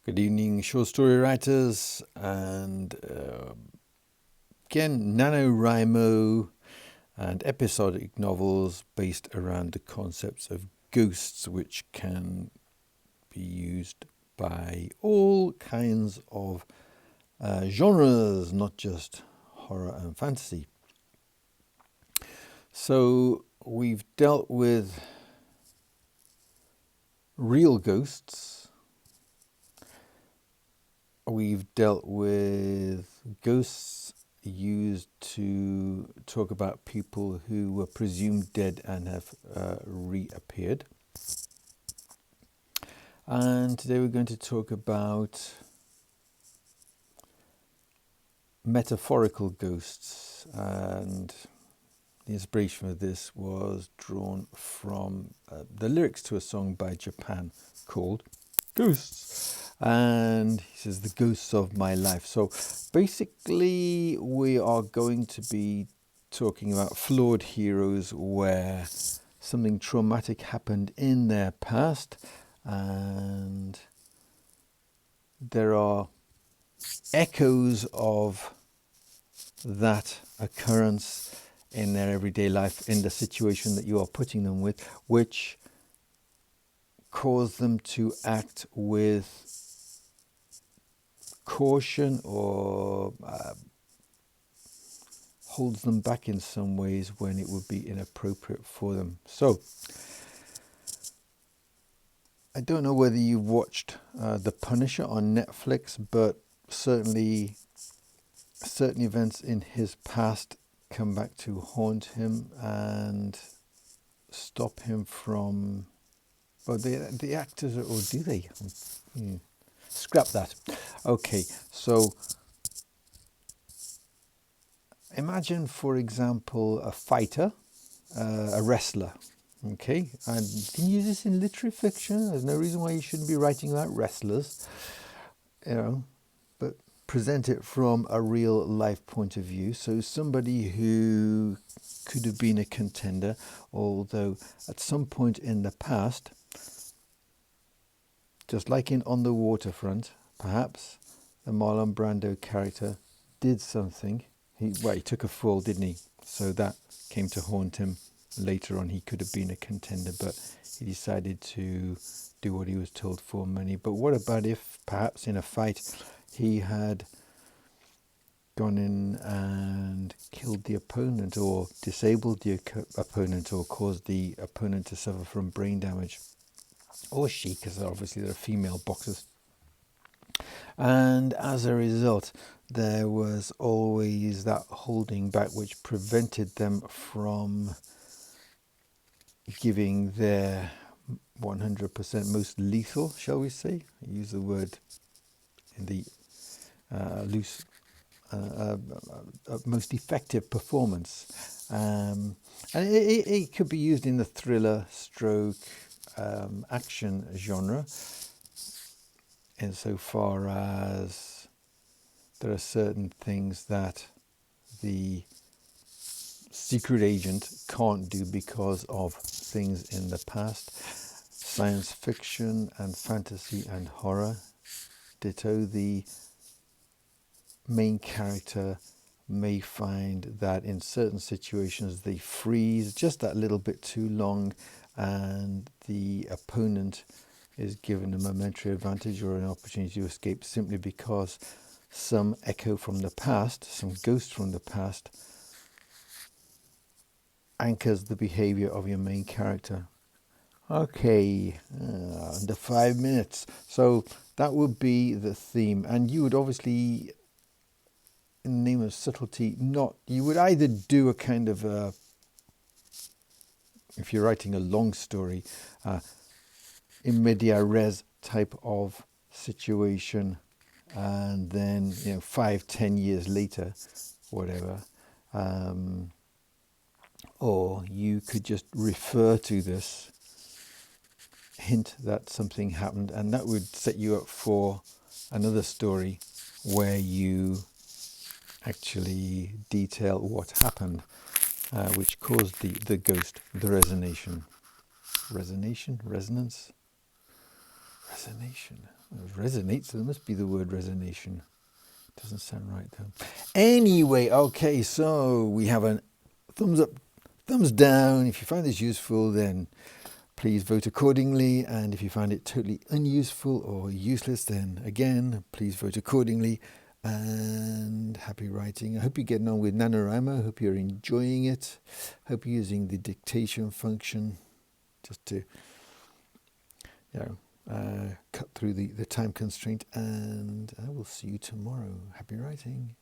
Good evening, short story writers, and again, NaNoWriMo and episodic novels based around the concepts of ghosts, which can be used by all kinds of genres, not just horror and fantasy. So we've dealt with real ghosts. We've dealt with ghosts used to talk about people who were presumed dead and have reappeared. And today we're going to talk about metaphorical ghosts. And the inspiration for this was drawn from the lyrics to a song by Japan called Ghosts. And he says, the ghosts of my life. So basically we are going to be talking about flawed heroes where something traumatic happened in their past, and there are echoes of that occurrence in their everyday life, in the situation that you are putting them with, which cause them to act with caution or holds them back in some ways when it would be inappropriate for them. So I don't know whether you've watched The Punisher on Netflix, but certainly certain events in his past come back to haunt him and stop him from, well, the actors, or do they? Scrap that. Okay, so imagine, for example, a fighter, a wrestler. Okay, and you can use this in literary fiction. There's no reason why you shouldn't be writing about wrestlers, but present it from a real life point of view. So somebody who could have been a contender, although at some point in the past, just like in On the Waterfront, perhaps the Marlon Brando character did something. He took a fall, didn't he? So that came to haunt him. Later on, he could have been a contender, but he decided to do what he was told for money. But what about if, perhaps in a fight, he had gone in and killed the opponent, or disabled the opponent, or caused the opponent to suffer from brain damage? Or she, because obviously there are female boxers. And as a result, there was always that holding back which prevented them from giving their 100% most lethal, shall we say? I use the word in the loose, most effective performance. And it could be used in the thriller stroke action genre, insofar as there are certain things that the secret agent can't do because of things in the past. Science fiction and fantasy and horror, ditto. The main character may find that in certain situations they freeze just that little bit too long, and the opponent is given a momentary advantage or an opportunity to escape simply because some echo from the past, some ghost from the past, anchors the behavior of your main character. Okay, under 5 minutes. So that would be the theme. And you would obviously, in the name of subtlety, you would either do a kind of if you're writing a long story, in media res type of situation, and then 5-10 years later, whatever, or you could just refer to this, hint that something happened, and that would set you up for another story where you actually detail what happened, which caused the ghost, the resonance. Resonate, so there must be the word resonation. Doesn't sound right though. Anyway, okay, so we have a thumbs up, thumbs down. If you find this useful, then please vote accordingly. And if you find it totally unuseful or useless, then again, please vote accordingly. And happy writing. I hope you're getting on with NaNoWriMo. I hope you're enjoying it. I hope you're using the dictation function just to, cut through the time constraint. And I will see you tomorrow. Happy writing.